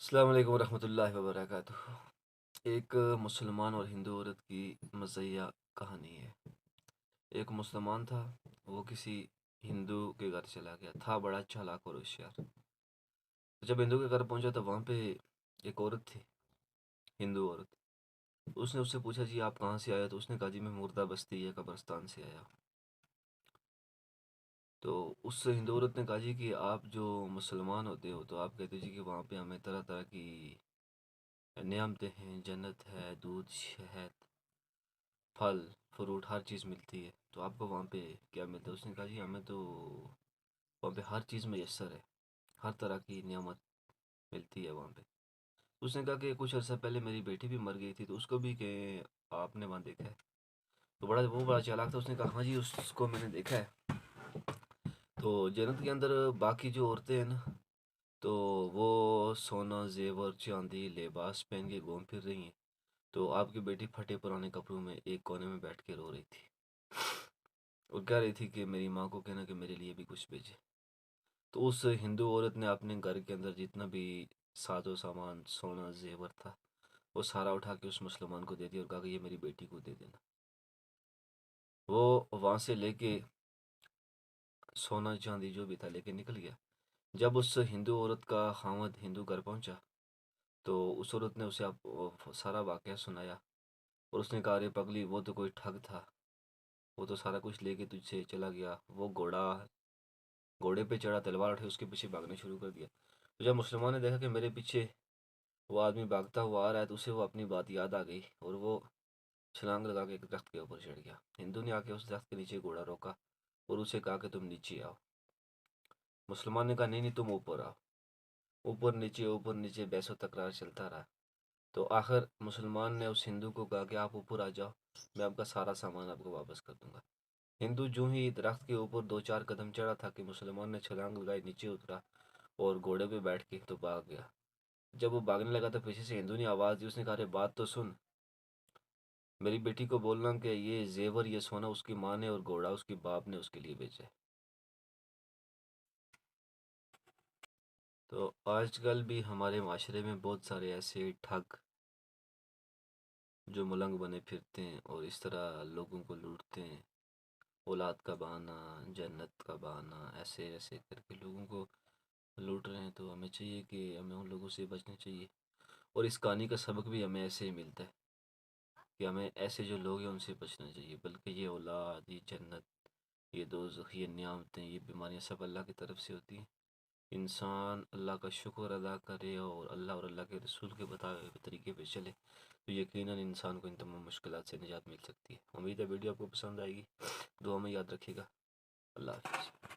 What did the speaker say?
السلام علیکم ورحمۃ اللہ وبرکاتہ۔ ایک مسلمان اور ہندو عورت کی مزاحیہ کہانی ہے۔ ایک مسلمان تھا، وہ کسی ہندو کے گھر چلا گیا تھا، بڑا چالاک اور ہوشیار۔ جب ہندو کے گھر پہنچا تو وہاں پہ ایک عورت تھی، ہندو عورت۔ اس نے اس سے پوچھا جی آپ کہاں سے آیا؟ تو اس نے کہا جی میں مردہ بستی یا قبرستان سے آیا۔ تو اس ہندو عورت نے کہا جی کہ آپ جو مسلمان ہوتے ہو تو آپ کہتے جی کہ وہاں پہ ہمیں طرح طرح کی نعمتیں ہیں، جنت ہے، دودھ شہد پھل فروٹ ہر چیز ملتی ہے، تو آپ کو وہاں پہ کیا ملتا ہے؟ اس نے کہا جی ہمیں تو وہاں پہ ہر چیز میسر ہے، ہر طرح کی نعمت ملتی ہے وہاں پہ۔ اس نے کہا کہ کچھ عرصہ پہلے میری بیٹی بھی مر گئی تھی، تو اس کو بھی کہ آپ نے وہاں دیکھا ہے؟ تو بڑا چالاک تھا، اس نے کہا ہاں جی اس کو میں نے دیکھا ہے۔ تو جنت کے اندر باقی جو عورتیں ہیں نا، تو وہ سونا زیور چاندی لباس پہن کے گھوم پھر رہی ہیں، تو آپ کی بیٹی پھٹے پرانے کپڑوں میں ایک کونے میں بیٹھ کے رو رہی تھی اور کہہ رہی تھی کہ میری ماں کو کہنا کہ میرے لیے بھی کچھ بھیجے۔ تو اس ہندو عورت نے اپنے گھر کے اندر جتنا بھی ساز و سامان سونا زیور تھا وہ سارا اٹھا کے اس مسلمان کو دے دیا اور کہا کہ یہ میری بیٹی کو دے دینا۔ وہ وہاں سے لے کے سونا چاندی جو بھی تھا لے کے نکل گیا۔ جب اس ہندو عورت کا خاوند ہندو گھر پہنچا تو اس عورت نے اسے سارا واقعہ سنایا، اور اس نے کہا ارے پگلی وہ تو کوئی ٹھگ تھا، وہ تو سارا کچھ لے کے تجھ سے چلا گیا، وہ گھوڑے پہ چڑھا، تلوار اٹھے، اس کے پیچھے بھاگنا شروع کر دیا۔ تو جب مسلمان نے دیکھا کہ میرے پیچھے وہ آدمی بھاگتا ہوا آ رہا ہے، تو اسے وہ اپنی بات یاد آ گئی اور وہ چھلانگ لگا کے ایک درخت کے اوپر چڑھ گیا۔ ہندو نے آ کے اس درخت کے نیچے گھوڑا روکا اور اسے کہا کہ تم نیچے آؤ۔ مسلمان نے کہا نہیں نہیں تم اوپر آؤ۔ اوپر نیچے بحث و تکرار چلتا رہا۔ تو آخر مسلمان نے اس ہندو کو کہا کہ آپ اوپر آ جاؤ، میں آپ کا سارا سامان آپ کو واپس کر دوں گا۔ ہندو جو ہی درخت کے اوپر دو چار قدم چڑھا تھا کہ مسلمان نے چھلانگ لگائی، نیچے اترا اور گھوڑے پہ بیٹھ کے تو بھاگ گیا۔ جب وہ بھاگنے لگا تو پیچھے سے ہندو نے آواز دی، اس نے کہا ارے بات تو سن، میری بیٹی کو بولنا کہ یہ زیور یہ سونا اس کی ماں نے اور گھوڑا اس کی باپ نے اس کے لیے بھیجا ہے۔ تو آج کل بھی ہمارے معاشرے میں بہت سارے ایسے ٹھگ جو ملنگ بنے پھرتے ہیں اور اس طرح لوگوں کو لوٹتے ہیں، اولاد کا بہانہ، جنت کا بہانہ، ایسے ایسے کر کے لوگوں کو لوٹ رہے ہیں۔ تو ہمیں چاہیے کہ ہمیں ان لوگوں سے بچنا چاہیے، اور اس کہانی کا سبق بھی ہمیں ایسے ہی ملتا ہے کہ ہمیں ایسے جو لوگ ہیں ان سے بچنا چاہیے، بلکہ یہ اولاد، یہ جنت، یہ دوزخ، یہ نعمتیں، یہ بیماریاں سب اللہ کی طرف سے ہوتی ہیں۔ انسان اللہ کا شکر ادا کرے اور اللہ اور اللہ کے رسول کے بتائے ہوئے طریقے پہ چلے تو یقیناً انسان کو ان تمام مشکلات سے نجات مل سکتی ہے۔ امید ہے ویڈیو آپ کو پسند آئے گی، دعا میں یاد رکھیے گا۔ اللہ حافظ۔